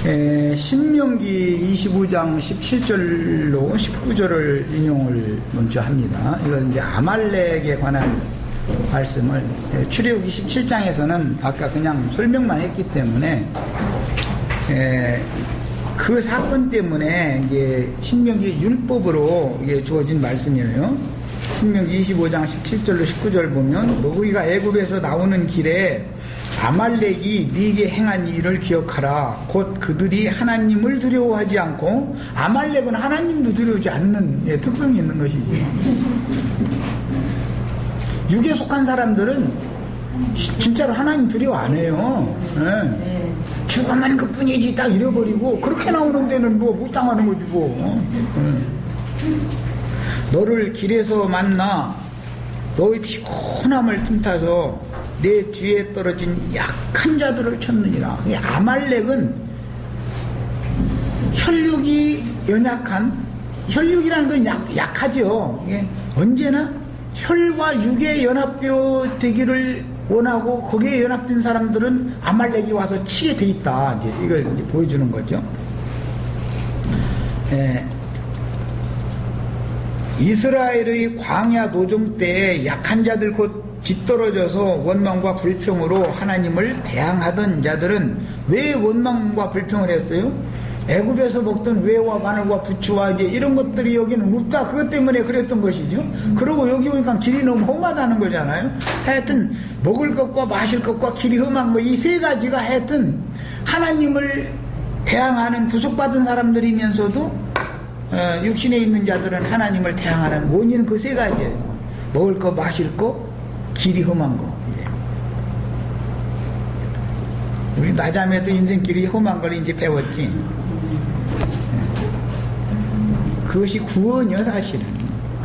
신명기 25장 17절로 19절을 인용을 먼저 합니다. 이건 이제 아말렉에 관한 말씀을 출애굽기 17장에서는 아까 그냥 설명만 했기 때문에 그 사건 때문에 이제 신명기 율법으로 이게 주어진 말씀이에요. 신명기 25장 17절로 19절 보면 너희가 애굽에서 나오는 길에 아말렉이 네게 행한 일을 기억하라. 곧 그들이 하나님을 두려워하지 않고, 아말렉은 하나님도 두려워하지 않는 특성이 있는 것이지. 육에 속한 사람들은 진짜로 하나님 두려워 안 해요. 죽어만 그뿐이지 딱 잃어버리고 그렇게 나오는 데는 뭐 못 당하는 거지 뭐. 너를 길에서 만나 너의 피곤함을 틈타서 내 뒤에 떨어진 약한 자들을 쳤느니라. 아말렉은 혈육이 연약한, 혈육이라는 건 약하죠. 이게 언제나 혈과 육의 연합되기를 원하고 거기에 연합된 사람들은 아말렉이 와서 치게 돼 있다. 이제 이걸 이제 보여주는 거죠. 이스라엘의 광야 노정 때에 약한 자들 곧 뒤떨어져서 원망과 불평으로 하나님을 대항하던 자들은 왜 원망과 불평을 했어요? 애굽에서 먹던 외와 마늘과 부추와 이제 이런 것들이 여기는 없다. 그것 때문에 그랬던 것이죠. 그러고 여기 오니까 길이 너무 험하다는 거잖아요. 하여튼 먹을 것과 마실 것과 길이 험한 거 이 세 가지가 하여튼 하나님을 대항하는 구속받은 사람들이면서도 육신에 있는 자들은 하나님을 대항하는 원인은 그 세 가지예요. 먹을 거, 마실 거, 길이 험한 거. 우리 나자매도 인생길이 험한 걸 이제 배웠지. 그것이 구원이요, 사실은.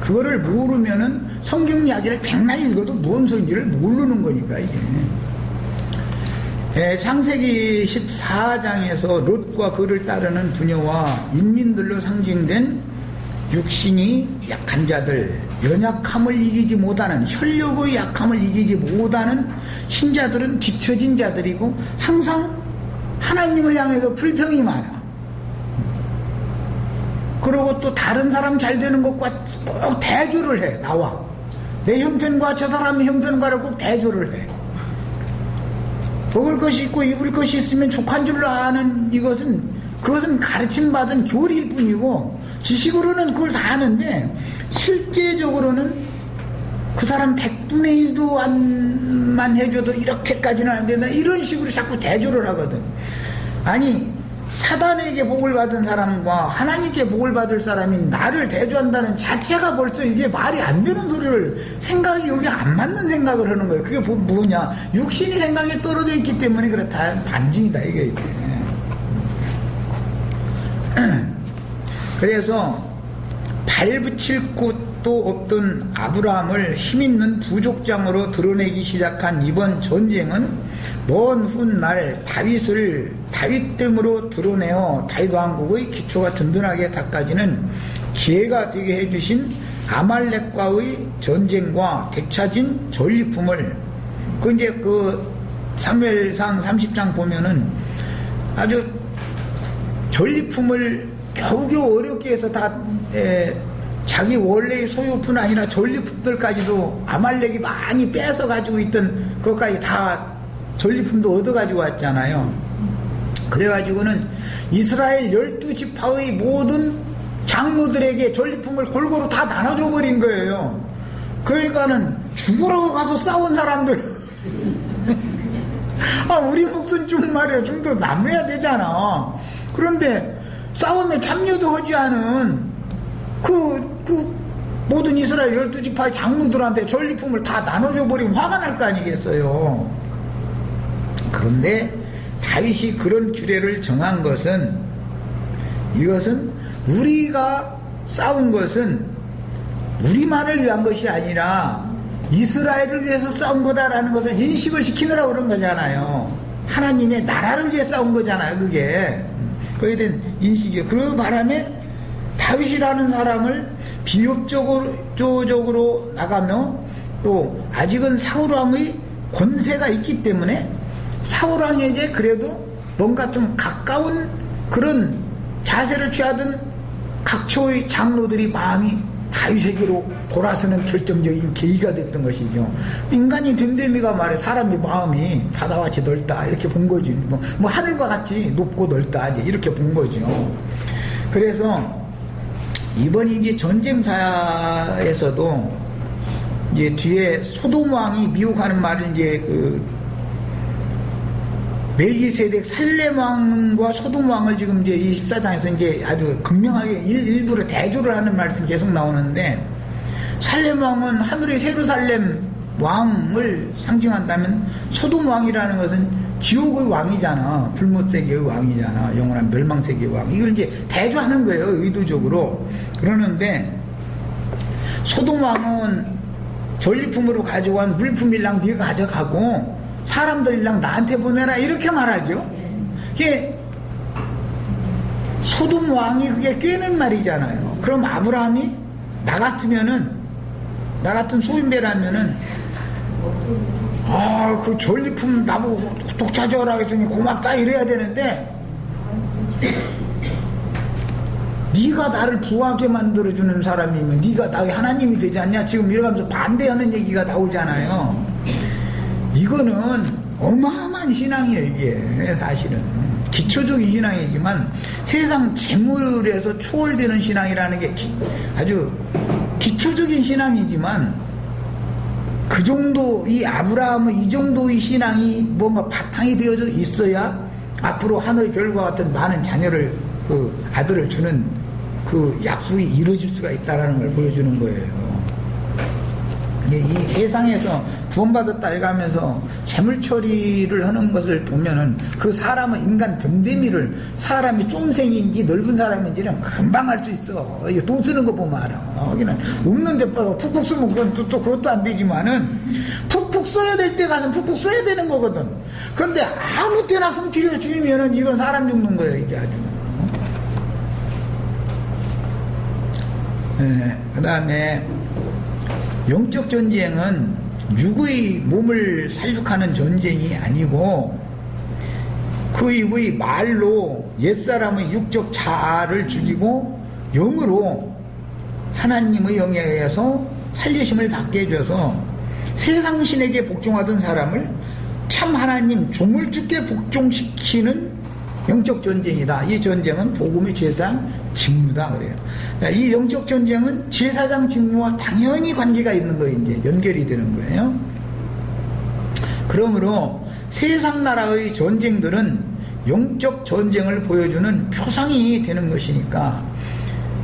그거를 모르면은 성경 이야기를 백날 읽어도 뭔 소리인지를 모르는 거니까, 이게. 창세기 14장에서 롯과 그를 따르는 부녀와 인민들로 상징된 육신이 약한 자들, 연약함을 이기지 못하는, 혈육의 약함을 이기지 못하는 신자들은 뒤처진 자들이고 항상 하나님을 향해서 불평이 많아. 그리고 또 다른 사람 잘 되는 것과 꼭 대조를 해. 나와 내 형편과 저 사람의 형편과를 꼭 대조를 해. 먹을 것이 있고 입을 것이 있으면 족한 줄로 아는 그것은 가르침받은 교리일 뿐이고 지식으로는 그걸 다 아는데 실제적으로는 그 사람 100분의 1도 안만 해줘도 이렇게까지는 안 된다 이런 식으로 자꾸 대조를 하거든. 아니 사단에게 복을 받은 사람과 하나님께 복을 받을 사람이 나를 대조한다는 자체가 벌써 이게 말이 안 되는 소리를, 생각이 여기 안 맞는 생각을 하는 거예요. 그게 뭐냐, 육신이 생각에 떨어져 있기 때문에 그렇다. 반증이다 이게. 그래서 발붙일 곳도 없던 아브라함을 힘있는 부족장으로 드러내기 시작한 이번 전쟁은 먼 훗날 다윗됨으로 드러내어 다윗 왕국의 기초가 든든하게 닦아지는 기회가 되게 해주신 아말렉과의 전쟁과 되찾은 전리품을 이제 그 사무엘상 30장 보면은 아주 전리품을 겨우겨우 어렵게 해서 다 자기 원래의 소유뿐 아니라 전리품들까지도 아말렉이 많이 뺏어 가지고 있던 그것까지 다 전리품도 얻어 가지고 왔잖아요. 그래가지고는 이스라엘 12지파의 모든 장로들에게 전리품을 골고루 다 나눠줘 버린 거예요. 그러니까는 죽으라고 가서 싸운 사람들 우리 목숨 좀 말이야 좀 더 남아야 되잖아. 그런데 싸움에 참여도 하지 않은 그 모든 이스라엘 12지파의 장로들한테 전리품을 다 나눠줘 버리면 화가 날 거 아니겠어요. 그런데 다윗이 그런 규례를 정한 것은, 이것은 우리가 싸운 것은 우리만을 위한 것이 아니라 이스라엘을 위해서 싸운 거다라는 것을 인식을 시키느라고 그런 거잖아요. 하나님의 나라를 위해 싸운 거잖아요. 그에 대한 인식이에요. 그 바람에 다윗이라는 사람을 비협조적으로 나가며 또 아직은 사울왕의 권세가 있기 때문에 사울왕에게 그래도 뭔가 좀 가까운 그런 자세를 취하던 각초의 장로들이 마음이 다윗에게로 돌아서는 결정적인 계기가 됐던 것이죠. 인간이 됨됨이가 말해 사람의 마음이 바다와 같이 넓다 이렇게 본 거지. 뭐 하늘과 같이 높고 넓다 이렇게 본 거죠. 그래서 이번 이게 전쟁사에서도 이제 뒤에 소돔 왕이 미혹하는 말을 이제 멜기세덱 살렘 왕과 소돔 왕을 지금 이제 24장에서 이제 아주 극명하게 일부러 대조를 하는 말씀이 계속 나오는데, 살렘 왕은 하늘의 예루살렘 왕을 상징한다면 소돔 왕이라는 것은 지옥의 왕이잖아. 불못 세계의 왕이잖아. 영원한 멸망 세계의 왕. 이걸 이제 대조하는 거예요, 의도적으로. 그러는데 소돔 왕은 전리품으로 가져간 물품일랑 네가 가져가고 사람들이랑 나한테 보내라 이렇게 말하죠. 이게 소돔 왕이 그게 꿰는 말이잖아요. 그럼 아브라함이 나 같은 소인배라면은 그 전리품 나보고 독차지하라 했으니 고맙다 이래야 되는데, 네가 나를 부하게 만들어주는 사람이면 네가 나의 하나님이 되지 않냐 지금 이러면서 반대하는 얘기가 나오잖아요. 이거는 어마어마한 신앙이에요. 이게 사실은 기초적인 신앙이지만 세상 재물에서 초월되는 신앙이라는 게 아주 기초적인 신앙이지만, 그 정도 이 아브라함은 이 정도의 신앙이 뭔가 바탕이 되어져 있어야 앞으로 하늘의 별과 같은 많은 자녀를 아들을 주는 그 약속이 이루어질 수가 있다는 걸 보여주는 거예요. 이 세상에서 구원받았다 해가면서 재물 처리를 하는 것을 보면은 그 사람은 인간 됨됨이를, 사람이 쫌생인지 넓은 사람인지는 금방 알 수 있어. 이거 돈 쓰는 거 보면 알아. 여기는 없는 데 빠져 푹푹 쓰면 또 그것도 안 되지만은 푹푹 써야 될 때 가서 푹푹 써야 되는 거거든. 그런데 아무 때나 흠튀려 주면은 이건 사람 죽는 거예요, 이게 아주. 그 다음에 영적 전쟁은 육의 몸을 살육하는 전쟁이 아니고 그 이후의 말로 옛사람의 육적 자아를 죽이고 영으로 하나님의 영에 의해서 살리심을 받게 해줘서 세상신에게 복종하던 사람을 참 하나님 조물주께 복종시키는 영적 전쟁이다. 이 전쟁은 복음의 제사장 직무다 그래요. 이 영적 전쟁은 제사장 직무와 당연히 관계가 있는 거예요. 이제 연결이 되는 거예요. 그러므로 세상 나라의 전쟁들은 영적 전쟁을 보여주는 표상이 되는 것이니까,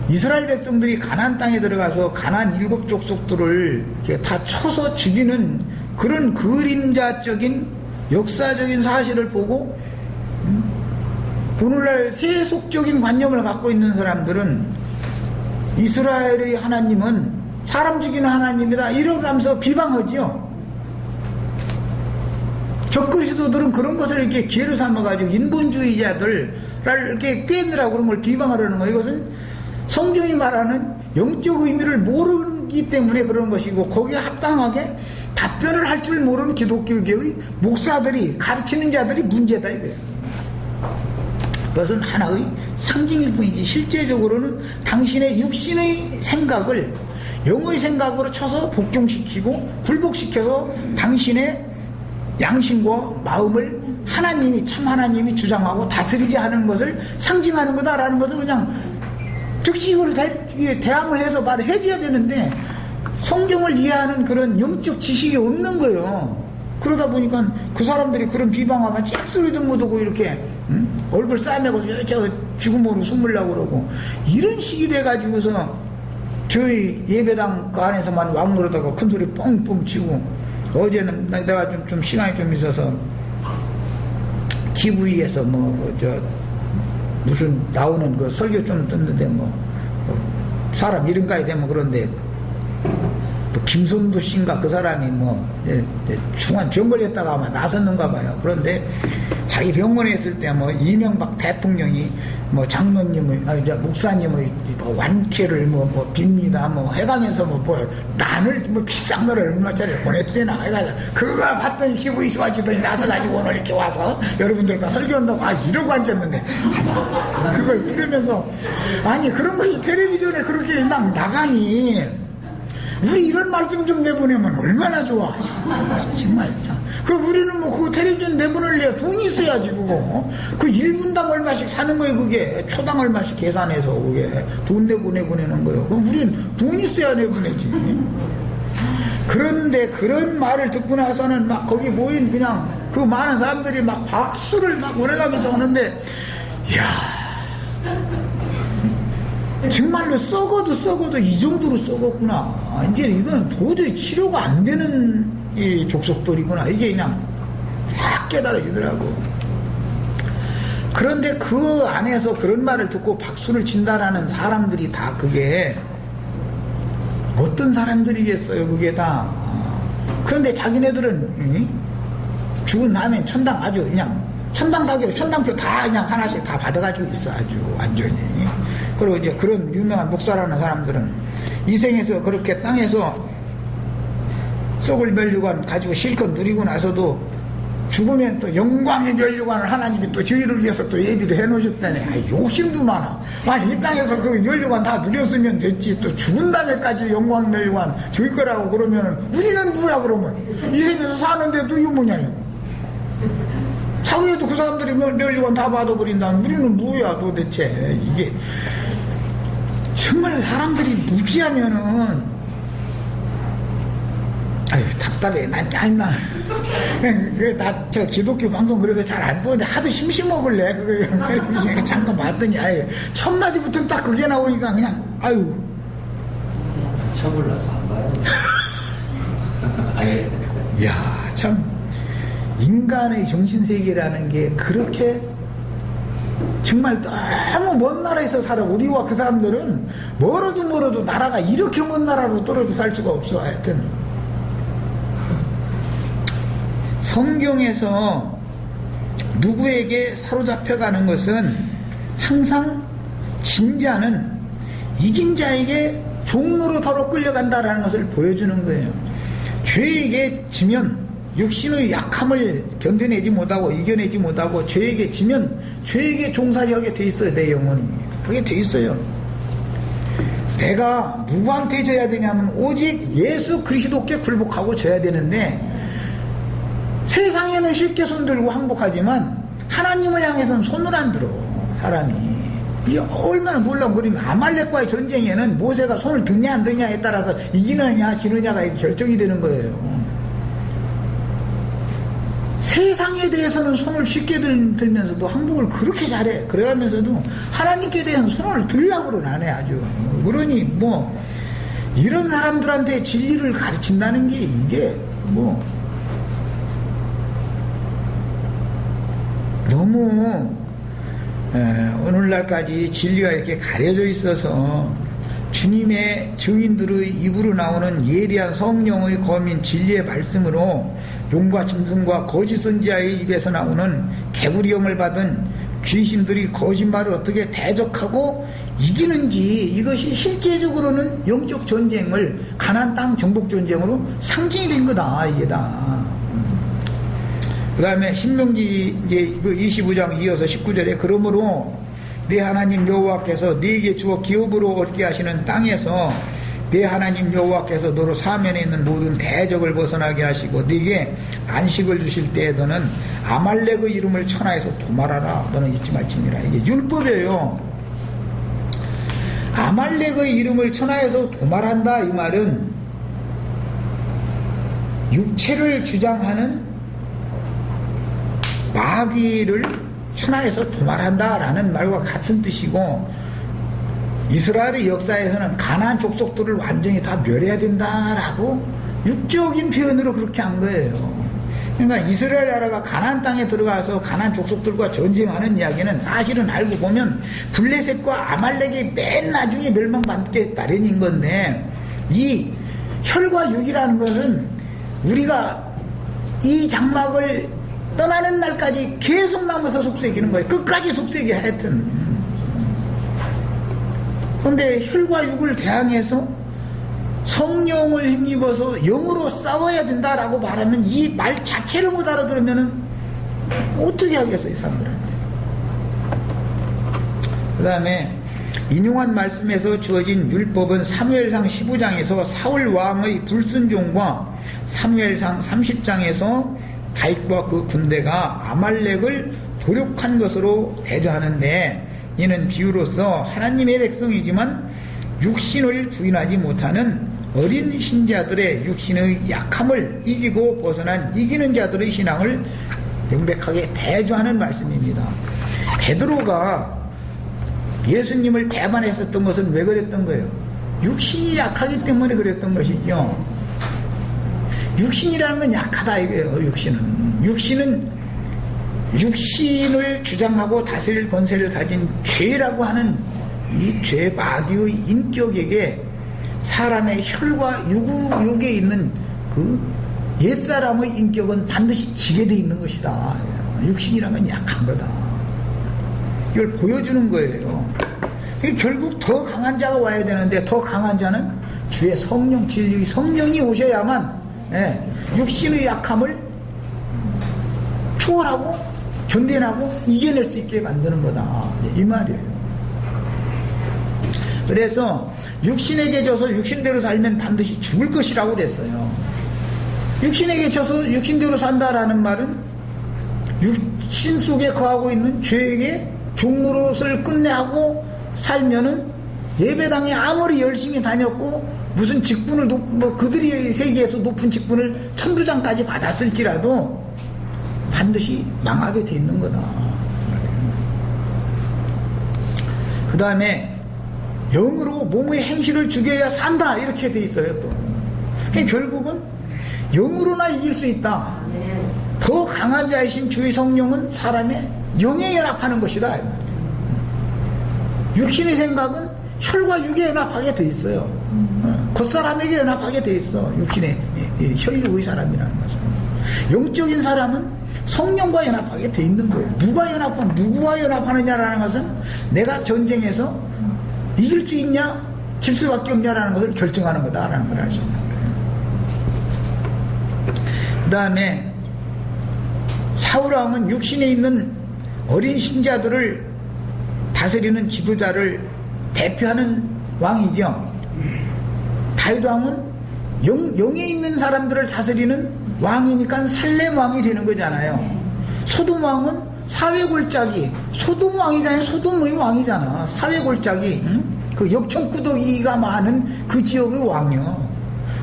이스라엘 백성들이 가나안 땅에 들어가서 가나안 7 족속들을 다 쳐서 죽이는 그런 그림자적인 역사적인 사실을 보고 오늘날 세속적인 관념을 갖고 있는 사람들은 이스라엘의 하나님은 사람 죽이는 하나님이다 이러면서 비방하지요. 적그리스도들은 그런 것을 이렇게 기회로 삼아가지고 인본주의자들을 이렇게 꿰느라고 그런 걸 비방하려는 거예요. 이것은 성경이 말하는 영적 의미를 모르기 때문에 그런 것이고, 거기에 합당하게 답변을 할 줄 모르는 기독교계의 목사들이, 가르치는 자들이 문제다 이거예요. 그것은 하나의 상징일 뿐이지 실제적으로는 당신의 육신의 생각을 영의 생각으로 쳐서 복종시키고 굴복시켜서 당신의 양심과 마음을 하나님이, 참 하나님이 주장하고 다스리게 하는 것을 상징하는 거다라는 것을 그냥 특식으로 대항을 해서 말을 해줘야 되는데, 성경을 이해하는 그런 영적 지식이 없는 거예요. 그러다 보니까 그 사람들이 그런 비방하면 잭소리도 못하고 이렇게 얼굴 싸매고 저 죽음으로 숨으려고 그러고, 이런 식이 돼가지고서 저희 예배당 그 안에서만 왕노릇하고 큰 소리 뻥뻥 치고, 어제는 내가 좀 시간이 좀 있어서 TV에서 무슨 나오는 그 설교 좀 듣는데 사람 이름까지 되면 그런데 김선도 씨인가 그 사람이 중한 병 걸렸다가 아마 나섰는가 봐요. 그런데 자기 병원에 있을 때 뭐 이명박 대통령이 뭐 장로님의 이제 목사님의 뭐 완쾌를 뭐 빕니다 뭐 해가면서 뭐 난을 뭐 비싼 거를 얼마짜리 보냈대나 해가지고 그걸 봤더니 기분이 좋아지더니 나서 가지고 오늘 이렇게 와서 여러분들과 설교한다고 이러고 앉았는데 그걸 들으면서 아니 그런 것이 텔레비전에 그렇게 막 나가니 우리 이런 말씀 좀 내보내면 얼마나 좋아. 정말 참. 그럼 우리는 뭐 그 텔레비전 내보낼래 돈이 있어야지 그거. 그 1분당 얼마씩 사는 거예요 그게. 초당 얼마씩 계산해서 그게 돈 내보내는 거예요. 그럼 우리는 돈 있어야 내보내지. 그런데 그런 말을 듣고 나서는 막 거기 모인 그냥 그 많은 사람들이 막 박수를 막 오래가면서 오는데 이야 정말로 썩어도 이 정도로 썩었구나. 이제 이건 도저히 치료가 안 되는 이 족속들이구나. 이게 그냥 확 깨달아지더라고. 그런데 그 안에서 그런 말을 듣고 박수를 친다라는 사람들이 다 그게 어떤 사람들이겠어요 그게 다. 그런데 자기네들은 죽은 다음에 천당 아주 그냥 천당 가기로 천당표 다 그냥 하나씩 다 받아가지고 있어 아주 완전히. 그리고 이제 그런 유명한 목사라는 사람들은 이 생에서 그렇게 땅에서 썩을 면류관 가지고 실컷 누리고 나서도 죽으면 또 영광의 면류관을 하나님이 또 저희를 위해서 또 예비를 해놓으셨다네. 욕심도 많아. 아니 이 땅에서 그 면류관 다 누렸으면 됐지 또 죽은 다음에까지 영광의 면류관 저희 거라고 그러면은 우리는 뭐야 그러면 이 생에서 사는데도 이거 뭐냐 이거. 사후에도 그 사람들이 면류관 다 받아버린다면 우리는 뭐야 도대체. 이게 정말 사람들이 무지하면은 아유 답답해. 저 기독교 방송 그래도 잘 안 보는데 하도 심심먹을래. 그거 잠깐 봤더니 아유 첫 마디부터 딱 그게 나오니까 그냥 아유 처불러서 안 봐요. 야 참 인간의 정신세계라는 게 그렇게 정말 너무 먼 나라에서 살아. 우리와 그 사람들은 멀어도 나라가 이렇게 먼 나라로 떨어져 살 수가 없어. 하여튼 성경에서 누구에게 사로잡혀가는 것은 항상 진자는 이긴 자에게 종로로 끌려간다라는 것을 보여주는 거예요. 죄에게 지면 육신의 약함을 견뎌내지 못하고 이겨내지 못하고 죄에게 지면 죄에게 종살이 하게 돼 있어요. 내 영혼이 하게 돼 있어요. 내가 누구한테 져야 되냐면 오직 예수 그리스도께 굴복하고 져야 되는데 세상에는 쉽게 손들고 항복하지만 하나님을 향해서는 손을 안 들어 사람이. 이 얼마나 놀라우면 아말렉과의 전쟁에는 모세가 손을 드냐 안 드냐에 따라서 이기느냐 지느냐가 결정이 되는 거예요. 세상에 대해서는 손을 쉽게 들면서도 항복을 그렇게 잘해. 그래가면서도 하나님께 대해서는 손을 들라고는 안 해 아주. 그러니 뭐 이런 사람들한테 진리를 가르친다는 게 이게 뭐 너무 오늘날까지 진리가 이렇게 가려져 있어서 주님의 증인들의 입으로 나오는 예리한 성령의 검인 진리의 말씀으로 용과 짐승과 거짓 선지자의 입에서 나오는 개구리형을 받은 귀신들이 거짓말을 어떻게 대적하고 이기는지 이것이 실제적으로는 영적 전쟁을 가나안 땅 정복 전쟁으로 상징이 된 거다 이게 다. 그 다음에 신명기 25장 이어서 19절에 그러므로 네 하나님 여호와께서 네게 주어 기업으로 얻게 하시는 땅에서 네 하나님 여호와께서 너로 사면에 있는 모든 대적을 벗어나게 하시고 네게 안식을 주실 때에 너는 아말렉의 이름을 천하에서 도말하라. 너는 잊지 말지니라. 이게 율법이에요. 아말렉의 이름을 천하에서 도말한다 이 말은 육체를 주장하는 마귀를 천하에서 도말한다라는 말과 같은 뜻이고 이스라엘의 역사에서는 가나안 족속들을 완전히 다 멸해야 된다라고 육적인 표현으로 그렇게 한 거예요. 그러니까 이스라엘 나라가 가나안 땅에 들어가서 가나안 족속들과 전쟁하는 이야기는 사실은 알고 보면 블레셋과 아말렉이 맨 나중에 멸망받게 마련인 건데 이 혈과 육이라는 것은 우리가 이 장막을 떠나는 날까지 계속 남아서 속삭이는 거예요. 끝까지 속삭여 하여튼. 그런데 혈과 육을 대항해서 성령을 힘입어서 영으로 싸워야 된다라고 말하면 이 말 자체를 못 알아들으면 어떻게 하겠어요, 이 사람들한테. 그 다음에 인용한 말씀에서 주어진 율법은 사무엘상 15장에서 사울 왕의 불순종과 사무엘상 30장에서 다윗과 그 군대가 아말렉을 도륙한 것으로 대조하는데, 이는 비유로서 하나님의 백성이지만 육신을 부인하지 못하는 어린 신자들의 육신의 약함을 이기고 벗어난 이기는 자들의 신앙을 명백하게 대조하는 말씀입니다. 베드로가 예수님을 배반했었던 것은 왜 그랬던 거예요? 육신이 약하기 때문에 그랬던 것이죠. 육신이라는 건 약하다 이거예요. 육신을 주장하고 다스릴 권세를 가진 죄라고 하는 이 죄 마귀의 인격에게 사람의 혈과 육에 있는 그 옛사람의 인격은 반드시 지게 돼 있는 것이다. 육신이라는 건 약한 거다. 이걸 보여주는 거예요. 결국 더 강한 자가 와야 되는데, 더 강한 자는 주의 성령, 진리의 성령이 오셔야만 육신의 약함을 초월하고 견뎌내고 이겨낼 수 있게 만드는 거다, 이 말이에요. 그래서 육신에게 져서 육신대로 살면 반드시 죽을 것이라고 그랬어요. 육신에게 져서 육신대로 산다라는 말은 육신 속에 거하고 있는 죄에게 종노릇을 끝내하고 살면은 예배당에 아무리 열심히 다녔고 무슨 직분을 그들이 세계에서 높은 직분을 천부장까지 받았을지라도 반드시 망하게 돼 있는 거다. 그 다음에 영으로 몸의 행실을 죽여야 산다, 이렇게 돼 있어요. 또 결국은 영으로나 이길 수 있다. 더 강한 자이신 주의 성령은 사람의 영에 연합하는 것이다. 육신의 생각은 혈과 육에 연합하게 돼 있어요. 겉사람에게 연합하게 돼 있어. 육신의 혈육의 사람이라는 거죠. 영적인 사람은 성령과 연합하게 돼 있는 거예요. 누구와 연합하느냐라는 것은 내가 전쟁에서 이길 수 있냐, 질 수밖에 없냐라는 것을 결정하는 거다라는 걸 알 수 있는 거예요. 그 다음에 사울왕은 육신에 있는 어린 신자들을 다스리는 지도자를 대표하는 왕이죠. 다윗왕은 영에 있는 사람들을 다스리는 왕이니까 살렘 왕이 되는 거잖아요. 소돔 왕은 사회골짜기, 소돔 왕이잖아요. 소돔의 왕이잖아. 사회골짜기, 그 역청구더기가 많은 그 지역의 왕이요.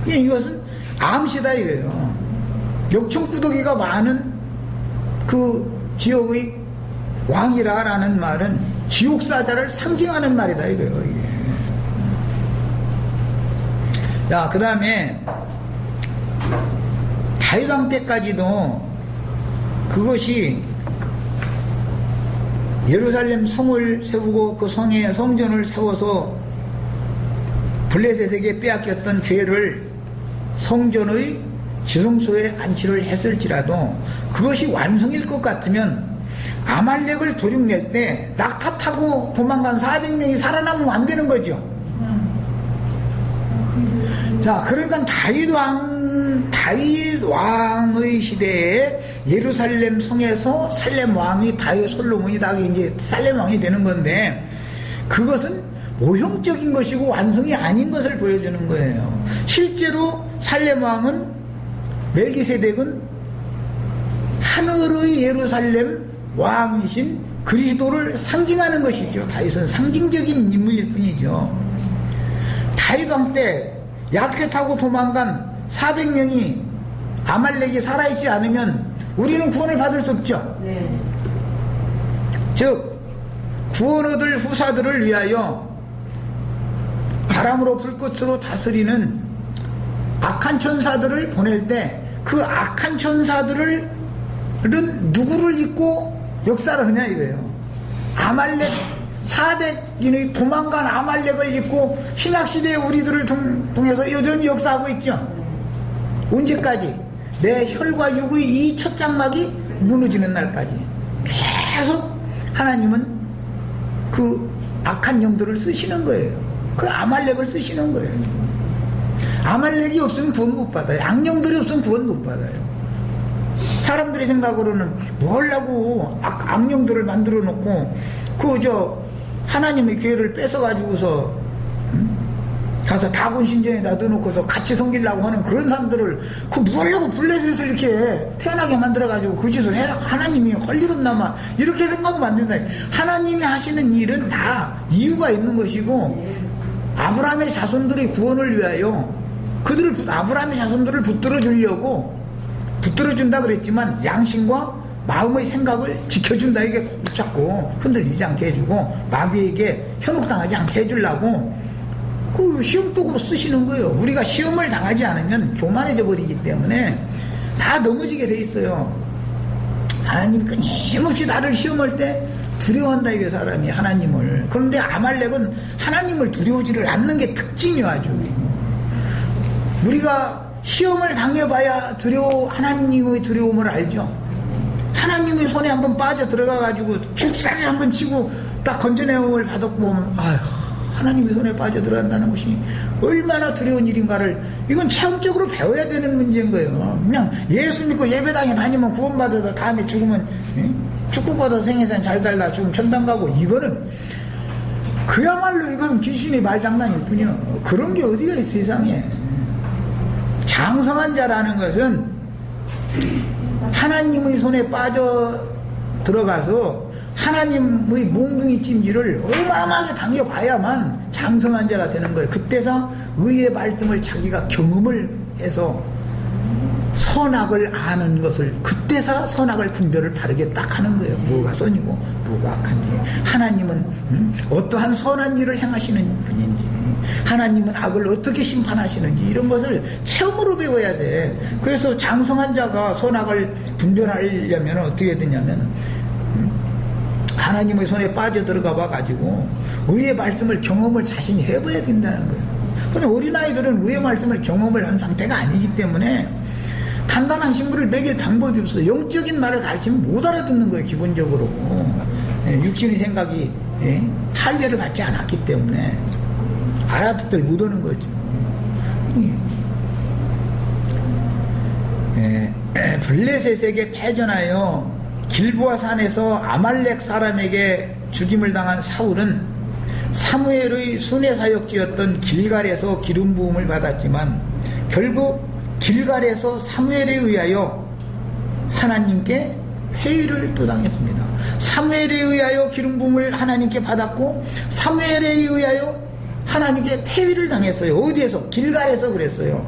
이것은 암시다 이거예요. 역청구더기가 많은 그 지역의 왕이라라는 말은 지옥사자를 상징하는 말이다 이거예요. 이게. 자, 그 다음에 다윗왕 때까지도 그것이 예루살렘 성을 세우고 그 성에 성전을 세워서 블레셋에게 빼앗겼던 죄를 성전의 지성소에 안치를 했을지라도 그것이 완성일 것 같으면 아말렉을 도륙낼 때 낙타 타고 도망간 400명이 살아남으면 안 되는 거죠. 자, 그러니까 다윗 왕의 시대에 예루살렘 성에서 살렘 왕이 다윗 솔로몬이 다 이제 살렘 왕이 되는 건데, 그것은 모형적인 것이고 완성이 아닌 것을 보여주는 거예요. 실제로 살렘 왕은 멜기세덱은 하늘의 예루살렘 왕이신 그리스도를 상징하는 것이죠. 다윗은 상징적인 인물일 뿐이죠. 다윗 왕 때 약해 타고 도망간 400명이 아말렉이 살아있지 않으면 우리는 구원을 받을 수 없죠. 네. 즉 구원 얻을 후사들을 위하여 바람으로 불꽃으로 다스리는 악한 천사들을 보낼 때 그 악한 천사들은 누구를 잊고 역사를 하냐 이거예요. 아말렉 400인의 도망간 아말렉을 잊고 신약시대의 우리들을 통해서 여전히 역사하고 있죠. 언제까지? 내 혈과 육의 이 첫 장막이 무너지는 날까지 계속 하나님은 그 악한 영들을 쓰시는 거예요. 그 아말렉을 쓰시는 거예요. 아말렉이 없으면 구원 못 받아요. 악령들이 없으면 구원 못 받아요. 사람들의 생각으로는 뭘라고 악령들을 만들어 놓고 하나님의 기회를 뺏어 가지고서 가서 다곤 신전에다 넣어놓고서 같이 섬기려고 하는 그런 사람들을 뭘라고 블레셋을 이렇게 태어나게 만들어가지고 그 짓을 해라. 하나님이 할 일 없나마 이렇게 생각하면 안 된다. 하나님이 하시는 일은 다 이유가 있는 것이고, 아브라함의 자손들의 구원을 위하여 아브라함의 자손들을 붙들어 주려고 붙들어 준다 그랬지만, 양심과 마음의 생각을 지켜준다. 이게 붙잡고 흔들리지 않게 해주고 마귀에게 현혹당하지 않게 해주려고 그 시험도구로 쓰시는 거예요. 우리가 시험을 당하지 않으면 교만해져 버리기 때문에 다 넘어지게 돼 있어요. 하나님이 끊임없이 나를 시험할 때 두려워한다, 이게 사람이 하나님을. 그런데 아말렉은 하나님을 두려워지를 않는 게 특징이에요. 아주 우리가 시험을 당해봐야 하나님의 두려움을 알죠. 하나님의 손에 한번 빠져 들어가 가지고 죽살을 한번 치고 딱 건져내음을 받았고 보면, 아휴, 하나님의 손에 빠져 들어간다는 것이 얼마나 두려운 일인가를, 이건 체험적으로 배워야 되는 문제인 거예요. 그냥 예수 믿고 예배당에 다니면 구원받아서 다음에 죽으면 축복받아서 생애산 잘 살다 죽으면 천당 가고, 이거는 그야말로 이건 귀신의 말장난일 뿐이요. 그런 게 어디가 있어, 세상에. 장성한 자라는 것은 하나님의 손에 빠져 들어가서 하나님의 몽둥이 찜질을 어마어마하게 당겨봐야만 장성한 자가 되는 거예요. 그때서 의의 말씀을 자기가 경험을 해서 선악을 아는 것을, 그때서 선악을 분별을 바르게 딱 하는 거예요. 뭐가 선이고 뭐가 악한지, 하나님은 어떠한 선한 일을 행하시는 분인지, 하나님은 악을 어떻게 심판하시는지, 이런 것을 체험으로 배워야 돼. 그래서 장성한 자가 선악을 분별하려면 어떻게 되냐면 하나님의 손에 빠져 들어가 봐가지고 의의 말씀을 경험을 자신이 해봐야 된다는 거예요. 근데 어린아이들은 의의 말씀을 경험을 한 상태가 아니기 때문에 단단한 식물을 먹일 방법이 없어요. 영적인 말을 가르치면 못 알아듣는 거예요, 기본적으로. 육신의 생각이 할례를 받지 않았기 때문에 알아듣들 못하는 거죠. 블레셋에게 패전하여 길보아 산에서 아말렉 사람에게 죽임을 당한 사울은 사무엘의 순회 사역지였던 길갈에서 기름 부음을 받았지만 결국 길갈에서 사무엘에 의하여 하나님께 회의를 또 당했습니다. 사무엘에 의하여 기름 부음을 하나님께 받았고 사무엘에 의하여 하나님께 회의를 당했어요. 어디에서? 길갈에서 그랬어요.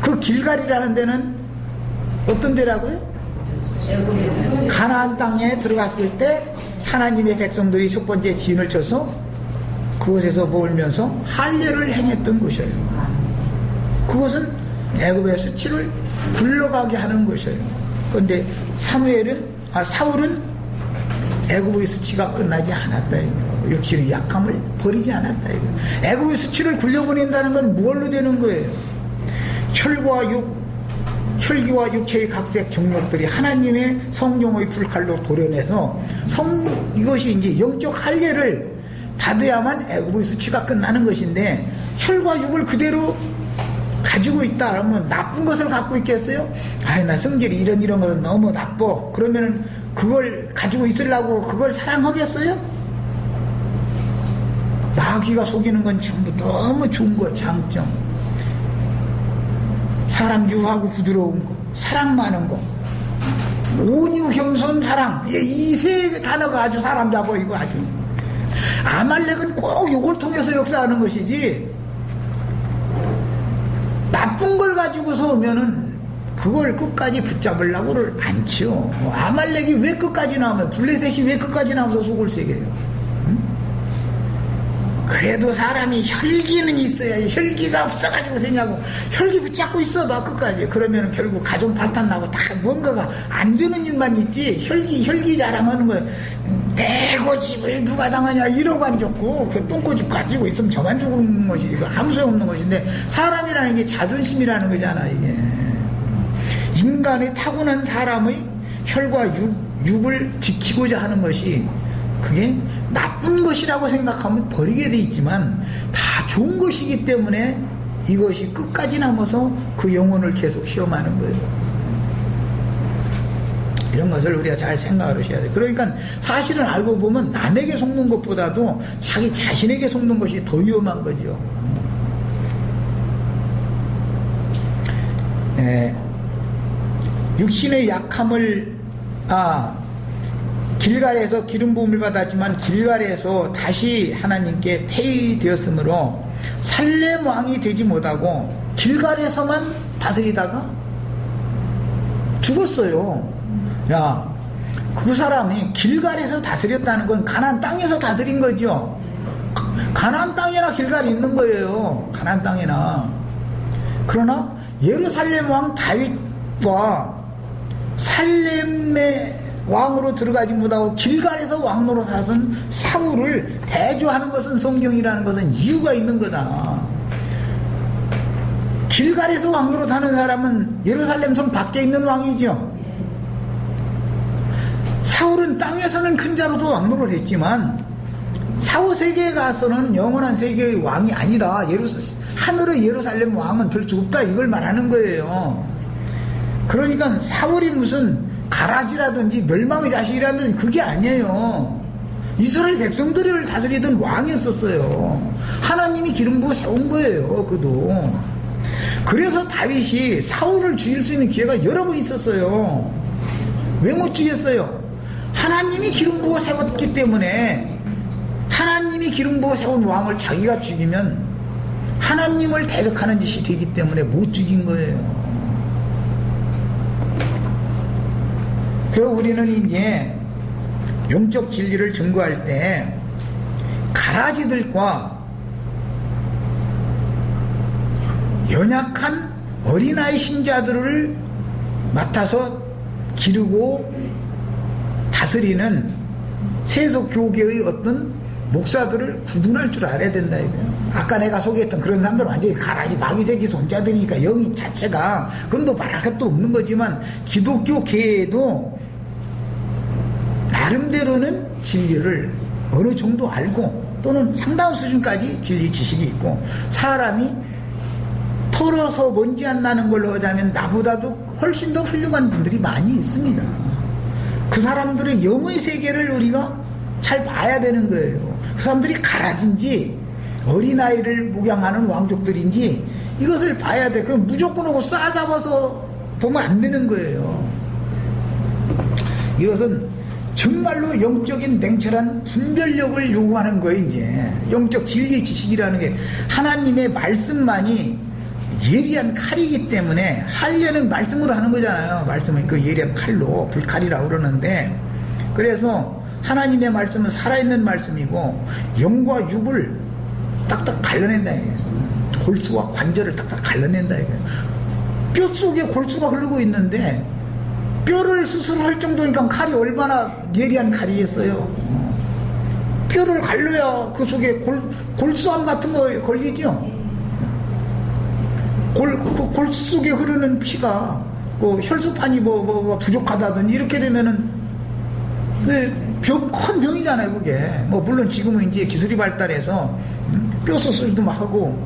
그 길갈이라는 데는 어떤 데라고요? 가나안 땅에 들어갔을 때 하나님의 백성들이 첫 번째 진을 쳐서 그곳에서 모으면서 할례를 행했던 곳이에요. 그것은 애굽의 수치를 굴러가게 하는 것이에요. 그런데 사울은 애굽의 수치가 끝나지 않았다. 육신의 약함을 버리지 않았다. 애굽의 수치를 굴려보낸다는 건 무엇로 되는 거예요? 혈기와 육체의 각색 정욕들이 하나님의 성령의 불칼로 도려내서 이것이 이제 영적 할례를 받아야만 애굽의 수치가 끝나는 것인데, 혈과 육을 그대로 가지고 있다 그러면 나쁜 것을 갖고 있겠어요? 나 성질이 이런 것은 너무 나빠. 그러면은 그걸 가지고 있으려고 그걸 사랑하겠어요? 마귀가 속이는 건 전부 너무 좋은 거, 장점. 사람 유하고 부드러운 거, 사랑 많은 거, 온유 겸손 사랑, 이 세 단어가 아주 사람 잡아. 이거 아주 아말렉은 꼭 이걸 통해서 역사하는 것이지, 나쁜 걸 가지고서 오면은 그걸 끝까지 붙잡으려고를 안 치요. 아말렉이 왜 끝까지 나오면, 블레셋이 왜 끝까지 나와서 속을 새겨요? 그래도 사람이 혈기는 있어야지. 혈기가 없어가지고 되냐고. 혈기 붙잡고 있어봐 끝까지. 그러면 결국 가정 파탄 나고 다 뭔가가 안 되는 일만 있지. 혈기 자랑하는 거야. 내 고집을 누가 당하냐 이러고 안 좋고, 그 똥고집 가지고 있으면 저만 죽은 것이지. 아무 소용없는 것인데, 사람이라는 게 자존심이라는 거잖아. 이게 인간의 타고난 사람의 혈과 육을 지키고자 하는 것이 그게 나쁜 것이라고 생각하면 버리게 돼 있지만 다 좋은 것이기 때문에 이것이 끝까지 남아서 그 영혼을 계속 시험하는 거예요. 이런 것을 우리가 잘 생각을 하셔야 돼요. 그러니까 사실은 알고 보면 남에게 속는 것보다도 자기 자신에게 속는 것이 더 위험한 거죠. 육신의 약함을 길갈에서 기름 부음을 받았지만 길갈에서 다시 하나님께 폐위되었으므로 살렘 왕이 되지 못하고 길갈에서만 다스리다가 죽었어요. 야, 그 사람이 길갈에서 다스렸다는 건 가나안 땅에서 다스린 거죠. 가나안 땅에나 길갈이 있는 거예요. 가나안 땅에나. 그러나 예루살렘 왕 다윗과 살렘의 왕으로 들어가지 못하고 길갈에서 왕으로 사선 사울을 대조하는 것은 성경이라는 것은 이유가 있는 거다. 길갈에서 왕으로 사는 사람은 예루살렘 성 밖에 있는 왕이죠. 사울은 땅에서는 큰 자로도 왕노를 했지만 사후 세계에 가서는 영원한 세계의 왕이 아니다. 하늘의 예루살렘 왕은 될 수 없다. 이걸 말하는 거예요. 그러니까 사울이 무슨 가라지라든지 멸망의 자식이라든지 그게 아니에요. 이스라엘 백성들을 다스리던 왕이었었어요. 하나님이 기름 부어 세운 거예요. 그도. 그래서 다윗이 사울을 죽일 수 있는 기회가 여러 번 있었어요. 왜 못 죽였어요? 하나님이 기름 부어 세웠기 때문에 하나님이 기름 부어 세운 왕을 자기가 죽이면 하나님을 대적하는 짓이 되기 때문에 못 죽인 거예요. 그래서 우리는 이제 영적 진리를 증거할 때 가라지들과 연약한 어린아이 신자들을 맡아서 기르고 다스리는 세속 교계의 어떤 목사들을 구분할 줄 알아야 된다 이거예요. 아까 내가 소개했던 그런 사람들은 완전히 가라지 마귀새끼 손자들이니까 영이 자체가 그건 뭐 말할 것도 없는 거지만 기독교 계에도 나름대로는 진리를 어느 정도 알고 또는 상당 수준까지 진리 지식이 있고 사람이 털어서 먼지 안 나는 걸로 하자면 나보다도 훨씬 더 훌륭한 분들이 많이 있습니다. 그 사람들의 영의 세계를 우리가 잘 봐야 되는 거예요. 그 사람들이 가라진지 어린아이를 목양하는 왕족들인지 이것을 봐야 돼. 그럼 무조건 하고 싸잡아서 보면 안 되는 거예요. 이것은 정말로 영적인 냉철한 분별력을 요구하는 거예요. 이제 영적 진리 지식이라는 게 하나님의 말씀만이 예리한 칼이기 때문에 하려는 말씀으로 하는 거잖아요. 말씀은 그 예리한 칼로 불칼이라고 그러는데 그래서 하나님의 말씀은 살아있는 말씀이고 영과 육을 딱딱 갈라낸다. 골수와 관절을 딱딱 갈라낸다. 뼈 속에 골수가 흐르고 있는데 뼈를 수술할 정도니까 칼이 얼마나 예리한 칼이겠어요. 뼈를 갈려야 그 속에 골수암 같은 거 걸리죠. 골수 속에 흐르는 피가 혈소판이 부족하다든지 이렇게 되면은 큰 병이잖아요. 그게 물론 지금은 이제 기술이 발달해서 뼈 수술도 막 하고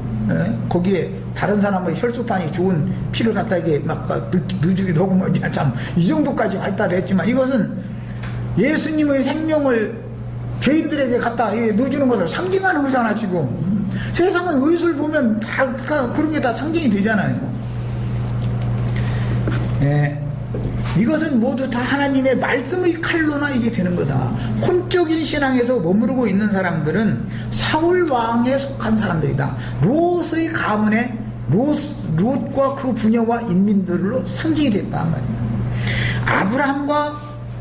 거기에 다른 사람의 혈소판이 좋은 피를 갖다 이게 막 넣어주기도 하고 참 이 정도까지 발달했지만 이것은 예수님의 생명을 죄인들에게 갖다 넣어주는 것을 상징하는 거잖아. 지금 세상의 의술 보면 다 그런 게 다 상징이 되잖아요. 이것은 모두 다 하나님의 말씀의 칼로나 이게 되는 거다. 혼적인 신앙에서 머무르고 있는 사람들은 사울 왕에 속한 사람들이다. 롯의 가문에 롯과 그 부녀와 인민들로 상징이 됐다 말이에요.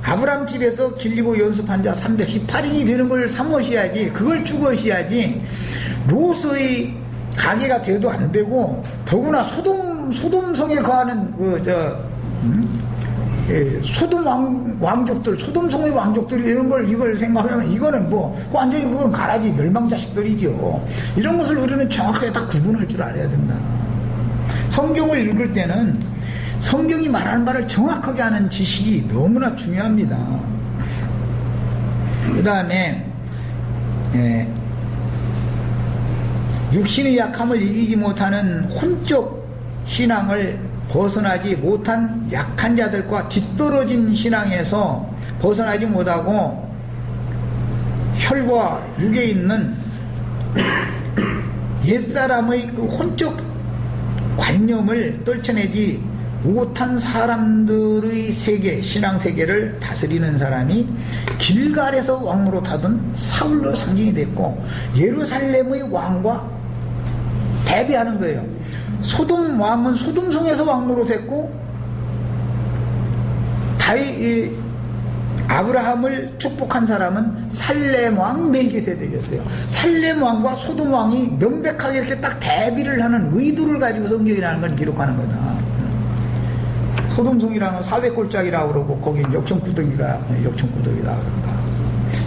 아브람 집에서 길리고 연습한 자 318인이 되는 걸 삼으셔야지, 그걸 죽으셔야지 롯의 가게가 돼도 안 되고, 더구나 소돔성에 거하는 소돔 왕족들, 소돔성의 왕족들이 이걸 생각하면 이거는 완전히 그건 가라지 멸망자식들이죠. 이런 것을 우리는 정확하게 딱 구분할 줄 알아야 된다. 성경을 읽을 때는 성경이 말하는 바를 정확하게 하는 지식이 너무나 중요합니다. 그 다음에 육신의 약함을 이기지 못하는 혼적 신앙을 벗어나지 못한 약한 자들과 뒤떨어진 신앙에서 벗어나지 못하고 혈과 육에 있는 옛사람의 그 혼적 관념을 떨쳐내지 못한 사람들의 세계, 신앙 세계를 다스리는 사람이 길갈에서 왕으로 타던 사울로 상징이 됐고, 예루살렘의 왕과 대비하는 거예요. 소돔 왕은 소돔성에서 왕으로 됐고, 아브라함을 축복한 사람은 살렘 왕 멜기세덱이었어요. 살렘 왕과 소돔 왕이 명백하게 이렇게 딱 대비를 하는 의도를 가지고 성경이라는 걸 기록하는 거다. 소돔성이라는 사회골짜기라고 그러고, 거긴 역청구더기다 그런다.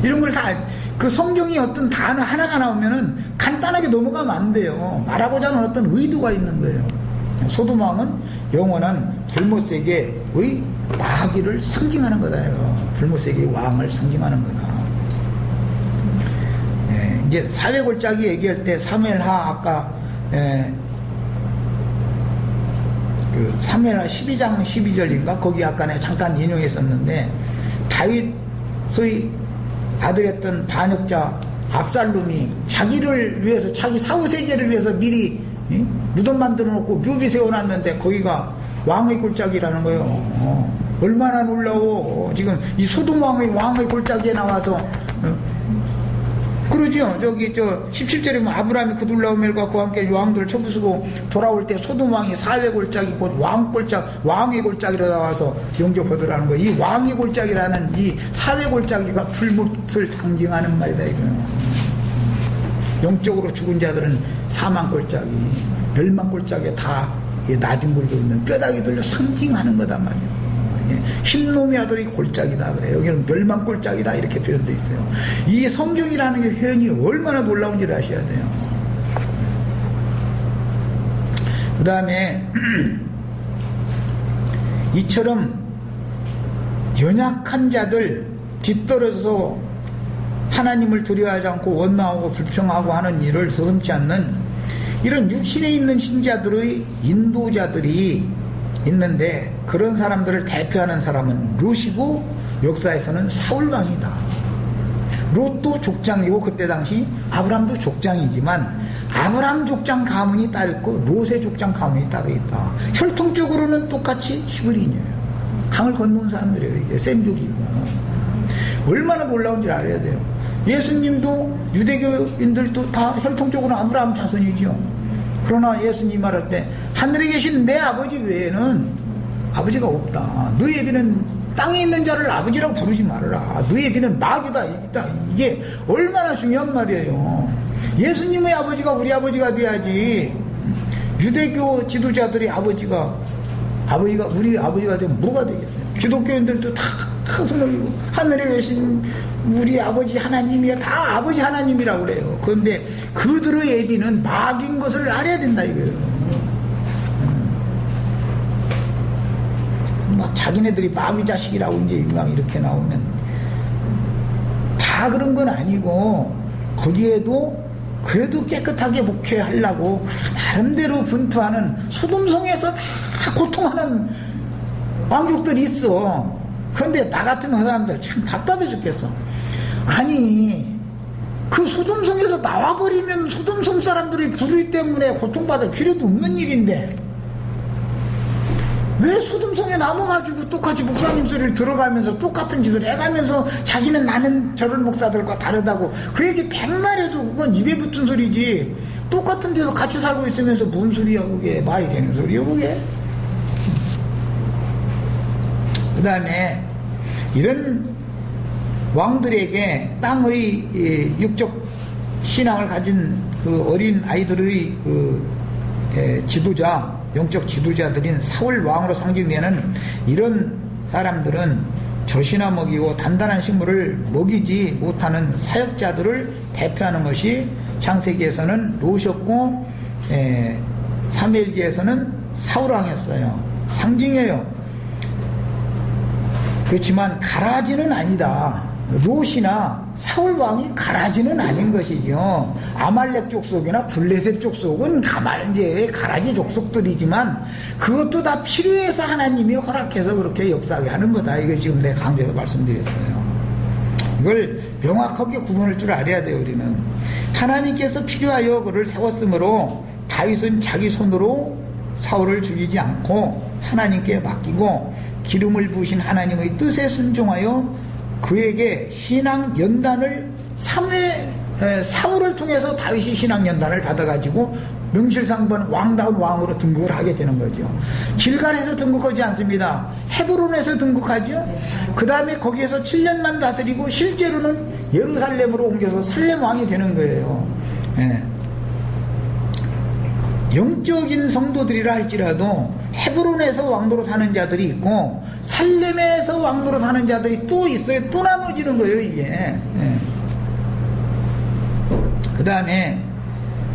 이런 걸 다, 그 성경이 어떤 단어 하나가 나오면은 간단하게 넘어가면 안 돼요. 말하고자 하는 어떤 의도가 있는 거예요. 소돔 왕은 영원한 불못세계의 마귀를 상징하는 거다요. 불못세계의 왕을 상징하는 거다. 이제 사회골짜기 얘기할 때 사무엘하 아까 그 사무엘하 12장 12절인가 거기 아까 내가 잠깐 인용했었는데, 다윗의 아들이었던 반역자 압살롬이 자기를 위해서, 자기 사후세계를 위해서 미리 무덤 만들어 놓고 묘비 세워놨는데 거기가 왕의 골짜기라는 거예요. 얼마나 놀라워. 지금 이 소돔 왕의 골짜기에 나와서 그러죠. 저기 17절에 보면 아브라함이 그둘라오멜과 그와 함께 왕들을 쳐부수고 돌아올 때 소돔 왕이 사회 골짜기 곧 왕의 골짜기로 나와서 영접하더라는 거예요. 이 왕의 골짜기라는 이 사회 골짜기가 불못을 상징하는 말이다 이거예요. 영적으로 죽은 자들은 사망 골짜기, 멸망 골짜기에 다 낮은 물도 있는 뼈다귀들로 상징하는 거단 말이에요. 흰놈의 아들이 골짜기다 그래요. 여기는 멸망 골짜기다 이렇게 표현되어 있어요. 이 성경이라는 게 표현이 얼마나 놀라운지를 아셔야 돼요. 그 다음에 이처럼 연약한 자들, 뒤떨어져서 하나님을 두려워하지 않고 원망하고 불평하고 하는 일을 서슴지 않는 이런 육신에 있는 신자들의 인도자들이 있는데, 그런 사람들을 대표하는 사람은 롯이고 역사에서는 사울왕이다. 롯도 족장이고 그때 당시 아브람도 족장이지만 아브람 족장 가문이 따로 있고 롯의 족장 가문이 따로 있다. 혈통적으로는 똑같이 히브리인이에요. 강을 건너온 사람들이에요. 이게 셈족이고. 얼마나 놀라운지 알아야 돼요. 예수님도 유대교인들도 다 혈통적으로 아브라함 자손이죠. 그러나 예수님 말할 때 하늘에 계신 내 아버지 외에는 아버지가 없다. 너희 애비는 땅에 있는 자를 아버지라고 부르지 말아라. 너희 애비는 마귀다. 이게 얼마나 중요한 말이에요. 예수님의 아버지가 우리 아버지가 돼야지. 유대교 지도자들이 우리 아버지가 되면 뭐가 되겠어요? 기독교인들도 다 손 올리고 하늘에 계신 우리 아버지 하나님이야. 다 아버지 하나님이라고 그래요. 그런데 그들의 애비는 마귀인 것을 알아야 된다 이거예요. 막 자기네들이 마귀 자식이라고 이제 막 이렇게 나오면 다 그런 건 아니고, 거기에도 그래도 깨끗하게 목회하려고 나름대로 분투하는 소돔성에서 막 고통하는 왕족들이 있어. 그런데 나 같은 그 사람들 참 답답해 죽겠어. 아니, 그 소돔성에서 나와버리면 소돔성 사람들의 불의 때문에 고통받을 필요도 없는 일인데, 왜 소돔성에 남아가지고 똑같이 목사님 소리를 들어가면서 똑같은 짓을 해가면서 자기는 나는 저런 목사들과 다르다고 그 얘기 백날 해도 그건 입에 붙은 소리지, 똑같은 데서 같이 살고 있으면서 뭔 소리야 그게. 말이 되는 소리야 그게. 그 다음에 이런 왕들에게 땅의 육적 신앙을 가진 그 어린 아이들의 지도자, 영적 지도자들인 사울 왕으로 상징되는 이런 사람들은 젖이나 먹이고 단단한 식물을 먹이지 못하는 사역자들을 대표하는 것이 창세기에서는 롯이었고 사무엘기에서는 사울 왕이었어요. 상징이에요. 그렇지만 가라지는 아니다. 롯이나 사울 왕이 가라지는 아닌 것이죠. 아말렉 족속이나 블레셋 족속은 이제 가라지 족속들이지만 그것도 다 필요해서 하나님이 허락해서 그렇게 역사하게 하는 거다. 이거 지금 내가 강조해서 말씀드렸어요. 이걸 명확하게 구분할 줄 알아야 돼요. 우리는 하나님께서 필요하여 그를 세웠으므로 다윗은 자기 손으로 사울을 죽이지 않고 하나님께 맡기고 기름을 부으신 하나님의 뜻에 순종하여 그에게 신앙 연단을 3회 사울을 통해서 다윗이 신앙 연단을 받아가지고 명실상부한 왕다운 왕으로 등극을 하게 되는 거죠. 길갈에서 등극하지 않습니다. 헤브론에서 등극하죠. 그 다음에 거기에서 7년만 다스리고 실제로는 예루살렘으로 옮겨서 살렘 왕이 되는 거예요. 예. 영적인 성도들이라 할지라도 헤브론에서 왕도로 사는 자들이 있고 살렘에서 왕도로 사는 자들이 또 있어요. 또 나눠지는 거예요, 이게. 예. 그 다음에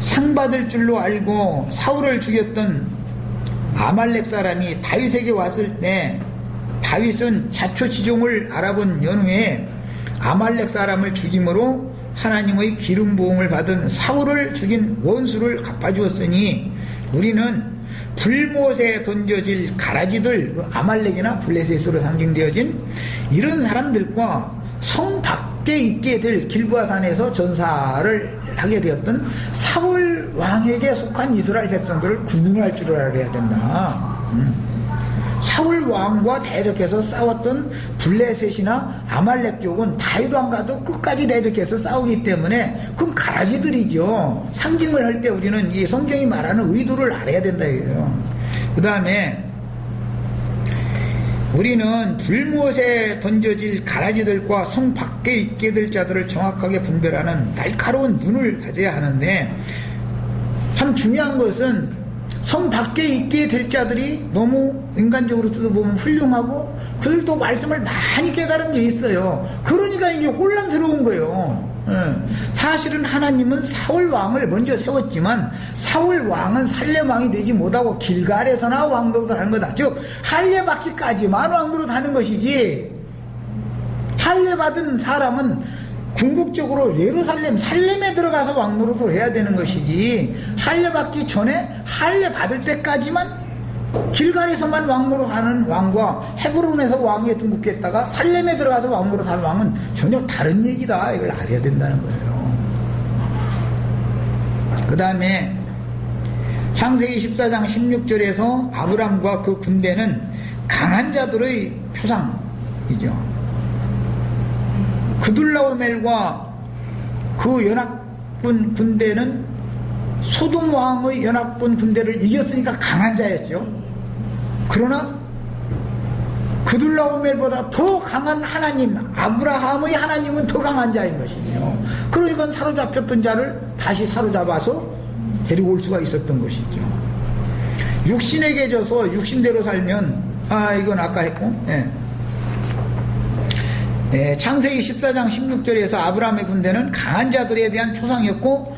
상 받을 줄로 알고 사울을 죽였던 아말렉 사람이 다윗에게 왔을 때 다윗은 자초지종을 알아본 연후에 아말렉 사람을 죽임으로 하나님의 기름 부음을 받은 사울을 죽인 원수를 갚아주었으니 우리는 불못에 던져질 가라지들, 아말렉이나 블레셋으로 상징되어진 이런 사람들과 성 밖에 있게 될 길보아산에서 전사를 하게 되었던 사울 왕에게 속한 이스라엘 백성들을 구분할 줄 알아야 된다. 사울 왕과 대적해서 싸웠던 블레셋이나 아말렉 쪽은 다윗 왕과도 끝까지 대적해서 싸우기 때문에 그건 가라지들이죠. 상징을 할 때 우리는 이 성경이 말하는 의도를 알아야 된다 이거예요. 그 다음에 우리는 불못에 던져질 가라지들과 성 밖에 있게 될 자들을 정확하게 분별하는 날카로운 눈을 가져야 하는데 참 중요한 것은 성 밖에 있게 될 자들이 너무 인간적으로 뜯어보면 훌륭하고 그들도 말씀을 많이 깨달은 게 있어요. 그러니까 이게 혼란스러운 거예요. 사실은 하나님은 사울 왕을 먼저 세웠지만 사울 왕은 살렘 왕이 되지 못하고 길갈에서나 왕도를 하는 거다. 즉 할례 받기까지만 왕도로 하는 것이지 할례 받은 사람은 궁극적으로 예루살렘 살렘에 들어가서 왕노릇을 해야 되는 것이지 할례 받기 전에 할례 받을 때까지만 길갈에서만 왕노릇 하는 왕과 헤브론에서 왕에 등극했다가 살렘에 들어가서 왕노릇 하는 왕은 전혀 다른 얘기다. 이걸 알아야 된다는 거예요. 그 다음에 창세기 14장 16절에서 아브람과 그 군대는 강한 자들의 표상이죠. 그둘라오멜과 그 연합군 군대는 소돔 왕의 연합군 군대를 이겼으니까 강한 자였죠. 그러나 그둘라오멜보다 더 강한 하나님, 아브라함의 하나님은 더 강한 자인 것이죠. 그러니까 사로잡혔던 자를 다시 사로잡아서 데리고 올 수가 있었던 것이죠. 육신에게 져서 육신대로 살면 이건 아까 했고 창세기 14장 16절에서 아브라함의 군대는 강한 자들에 대한 표상이었고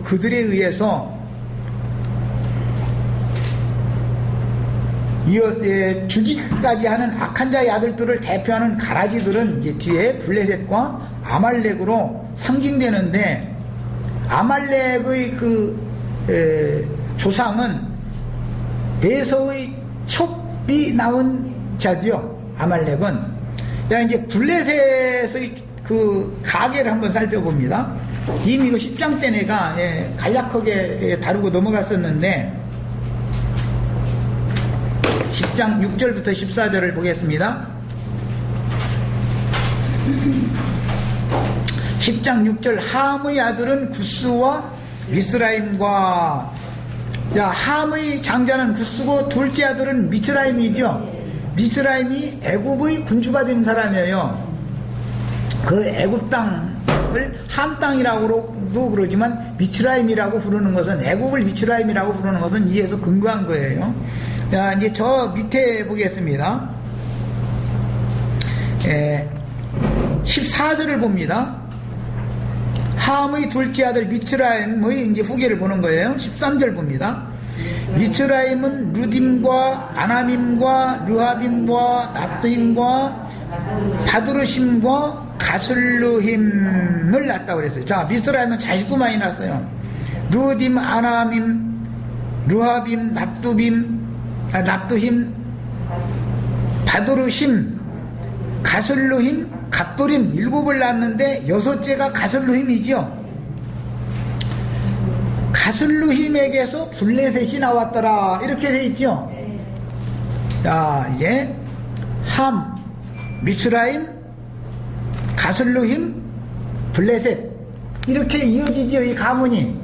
그들에 의해서 죽이기까지 하는 악한 자의 아들들을 대표하는 가라지들은 이제 뒤에 블레셋과 아말렉으로 상징되는데 아말렉의 조상은 에서의 첩이 낳은 자지요. 아말렉은 이제 블레셋의 그 가계를 한번 살펴봅니다. 이미 그 10장 때 내가 간략하게 다루고 넘어갔었는데 10장 6절부터 14절을 보겠습니다. 10장 6절 함의 아들은 구스와 미스라임과 함의 장자는 구스고 둘째 아들은 미스라임이죠. 미스라임이 애굽의 군주가 된 사람이에요. 그 애굽 땅을 함 땅이라고도 그러지만 미스라임이라고 부르는 것은 애굽을 미스라임이라고 부르는 것은 이에서 근거한 거예요. 자, 이제 저 밑에 보겠습니다. 14절을 봅니다. 함의 둘째 아들 미스라임의 이제 후계를 보는 거예요. 13절 봅니다. 미스라임은 루딤과 아나밈과 르하빔과 납드힘과 바두르심과 가슬루힘을 낳았다고 그랬어요. 자, 미스라임은 자식도 많이 낳았어요. 루딤, 아나밈, 르하빔, 납두힘, 바두르심, 가슬루힘, 갑돌임 7을 낳았는데 6째가 가슬루힘이죠. 가슬루힘에게서 블레셋이 나왔더라 이렇게 돼 있죠. 자, 이제 함, 미스라임, 가슬루힘, 블레셋 이렇게 이어지죠. 이 가문이.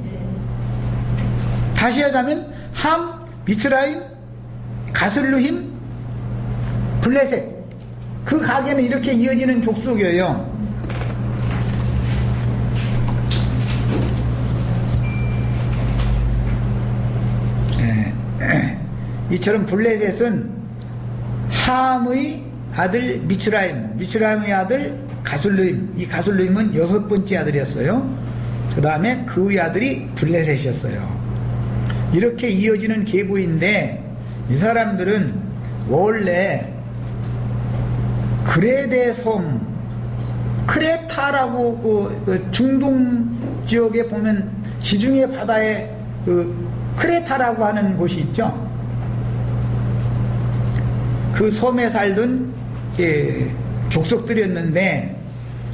다시 하자면 함, 미스라임, 가슬루힘, 블레셋 그 가게는 이렇게 이어지는 족속이에요. 이처럼 블레셋은 함의 아들 미스라임의 아들 가슬루임, 이 가슬루임은 6번째 아들이었어요. 그 다음에 그의 아들이 블레셋이었어요. 이렇게 이어지는 계보인데 이 사람들은 원래 그레데 섬, 크레타라고 그 중동 지역에 보면 지중해 바다에 그 크레타라고 하는 곳이 있죠. 그 섬에 살던 족속들이었는데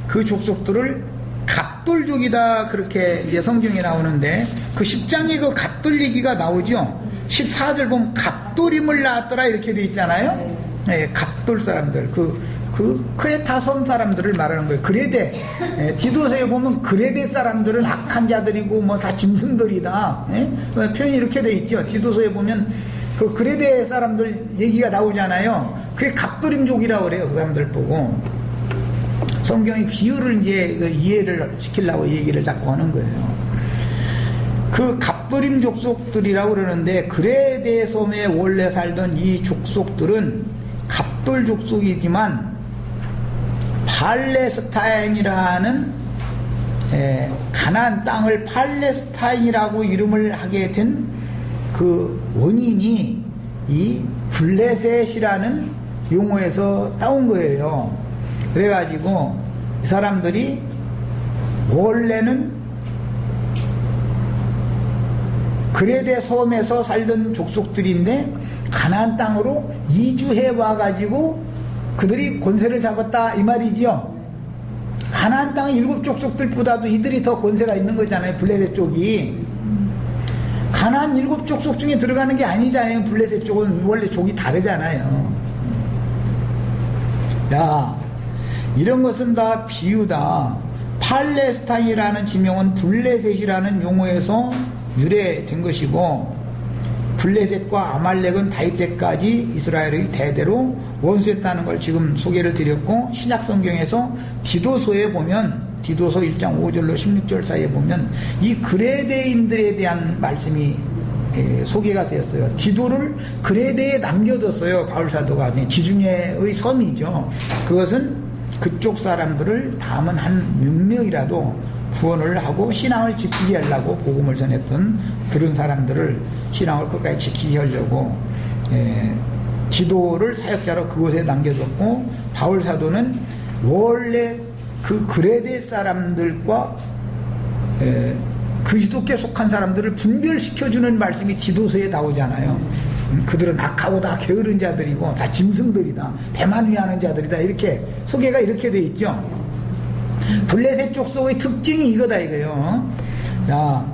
그 족속들을 갑돌족이다 그렇게 이제 성경에 나오는데 그 10장에 그 갑돌 얘기가 나오죠. 14절 보면 갑돌임을 낳았더라 이렇게 돼 있잖아요. 네, 갑돌 사람들 그 크레타 섬 사람들을 말하는 거예요. 그레데 디도서에 보면 그레데 사람들은 악한 자들이고 뭐 다 짐승들이다. 표현이 이렇게 돼 있죠. 디도서에 보면 그 그레데 사람들 얘기가 나오잖아요. 그게 갑돌임족이라고 그래요. 그 사람들 보고 성경이 비유를 이제 이해를 시키려고 얘기를 자꾸 하는 거예요. 그 갑돌임 족속들이라고 그러는데 그레데 섬에 원래 살던 이 족속들은 갑돌 족속이지만 팔레스타인이라는 가나안 땅을 팔레스타인이라고 이름을 하게 된 그 원인이 이 블레셋이라는 용어에서 따온 거예요. 그래가지고 이 사람들이 원래는 그레데 섬에서 살던 족속들인데 가나안 땅으로 이주해 와가지고 그들이 권세를 잡았다 이 말이죠. 가나안 땅의 7족속들보다도 이들이 더 권세가 있는 거잖아요. 블레셋 쪽이. 가나안 7족속 중에 들어가는 게 아니잖아요. 블레셋 쪽은 원래 족이 다르잖아요. 야, 이런 것은 다 비유다. 팔레스타인이라는 지명은 블레셋이라는 용어에서 유래된 것이고 블레셋과 아말렉은 다윗 때까지 이스라엘의 대대로 원수했다는 걸 지금 소개를 드렸고 신약 성경에서 디도서에 보면 디도서 1장 5절로 16절 사이에 보면 이 그레데인들에 대한 말씀이 소개가 되었어요. 디도를 그레데에 남겨뒀어요. 바울사도가. 지중해의 섬이죠. 그것은 그쪽 사람들을 다음은 한 몇 명이라도 구원을 하고 신앙을 지키게 하려고 복음을 전했던 그런 사람들을 신앙을 끝까지 지키게 하려고 지도를 사역자로 그곳에 남겨뒀고 바울사도는 원래 그 그레데 사람들과 그리스도께 속한 사람들을 분별시켜주는 말씀이 디도서에 나오잖아요. 그들은 악하고 다 게으른 자들이고 다 짐승들이다. 배만 위하는 자들이다. 이렇게 소개가 이렇게 돼 있죠. 블레셋 족속의 특징이 이거다 이거요. 자,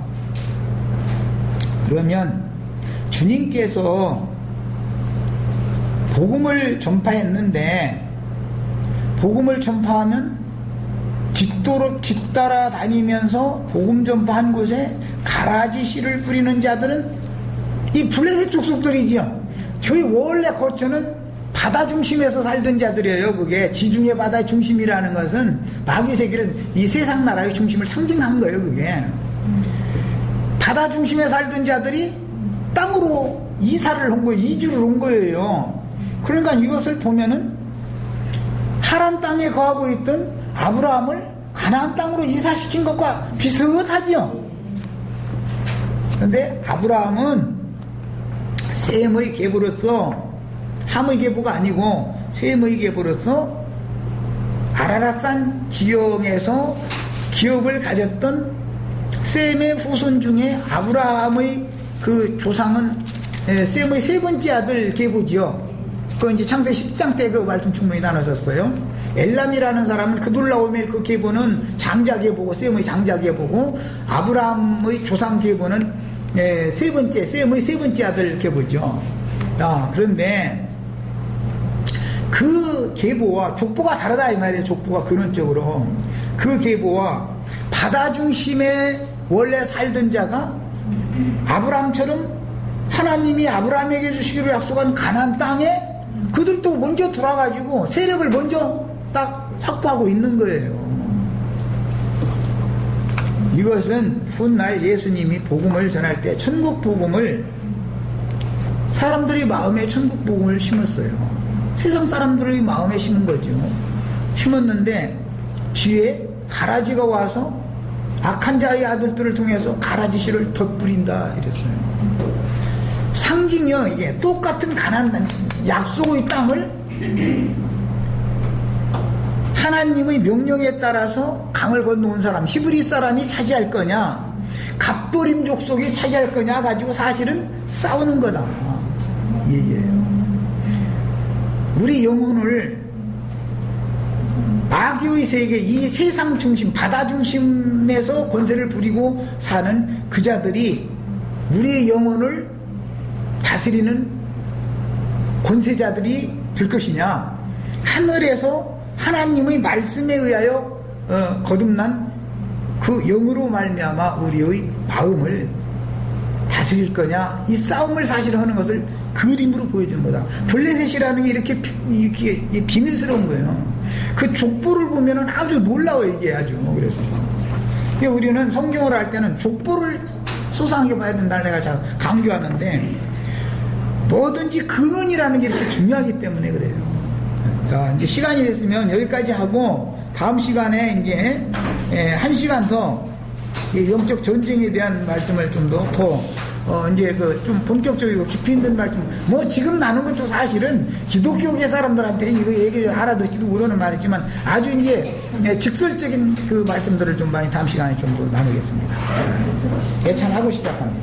그러면 주님께서 복음을 전파했는데 복음을 전파하면 뒤따라 다니면서 복음 전파한 곳에 가라지 씨를 뿌리는 자들은 이 블레셋 족속들이죠. 저희 원래 거처는 바다 중심에서 살던 자들이에요. 그게 지중해 바다의 중심이라는 것은 마귀세계를 이 세상 나라의 중심을 상징한 거예요. 그게 바다 중심에 살던 자들이 땅으로 이사를 한 거예요. 이주를 온 거예요. 그러니까 이것을 보면은 하란 땅에 거하고 있던 아브라함을 가나안 땅으로 이사시킨 것과 비슷하지요. 그런데 아브라함은 셈의 계보로서, 함의 계보가 아니고 셈의 계보로서 아라랏산 지형에서 기업을 가졌던 셈의 후손 중에 아브라함의 그 조상은 셈의 세 번째 아들 계보지요. 그 이제 창세기 10장 때 그 말씀 충분히 나눴었어요. 엘람이라는 사람은 그둘라오멜 그 계보는 장자 계보고 셈의 장자 계보고, 아브라함의 조상 계보는 세 번째 셈의 세 번째 아들 계보죠. 그런데 그 계보와 족보가 다르다 이 말이에요. 족보가 근원적으로 그 계보와 바다 중심에 원래 살던 자가 아브라함처럼 하나님이 아브라함에게 주시기로 약속한 가나안 땅에 그들도 먼저 들어가지고 세력을 먼저 딱 확보하고 있는 거예요. 이것은 훗날 예수님이 복음을 전할 때 천국 복음을, 사람들이 마음에 천국 복음을 심었어요. 세상 사람들의 마음에 심은 거죠. 심었는데 뒤에 가라지가 와서 악한 자의 아들들을 통해서 가라지 씨를 덧뿌린다 이랬어요. 상징이요. 이게 똑같은 가나안 약속의 땅을 하나님의 명령에 따라서 강을 건너온 사람, 히브리 사람이 차지할 거냐, 갑돌임 족속이 차지할 거냐 가지고 사실은 싸우는 거다 이 얘기예요. 우리 영혼을 마귀의 세계, 이 세상 중심, 바다 중심에서 권세를 부리고 사는 그 자들이 우리의 영혼을 다스리는 권세자들이 될 것이냐, 하늘에서 하나님의 말씀에 의하여 거듭난 그 영으로 말미암아 우리의 마음을 다스릴 거냐, 이 싸움을 사실 하는 것을 그림으로 보여주는 거다. 블레셋이라는 게 이렇게 비밀스러운 거예요. 그 족보를 보면은 아주 놀라워요, 이게 아주. 그래서 우리는 성경을 할 때는 족보를 소상하게 봐야 된다는 내가 잘 강조하는데, 뭐든지 근원이라는 게 이렇게 중요하기 때문에 그래요. 자, 이제 시간이 됐으면 여기까지 하고, 다음 시간에 이제 1시간 더 영적 전쟁에 대한 말씀을 좀 더 이제 그 좀 본격적이고 깊이 있는 말씀, 뭐 지금 나눈 것도 사실은 기독교계 사람들한테 이거 얘기를 알아듣지도 모르는 말이지만 아주 이제 직설적인 그 말씀들을 좀 많이 다음 시간에 좀 더 나누겠습니다. 예찬하고 시작합니다.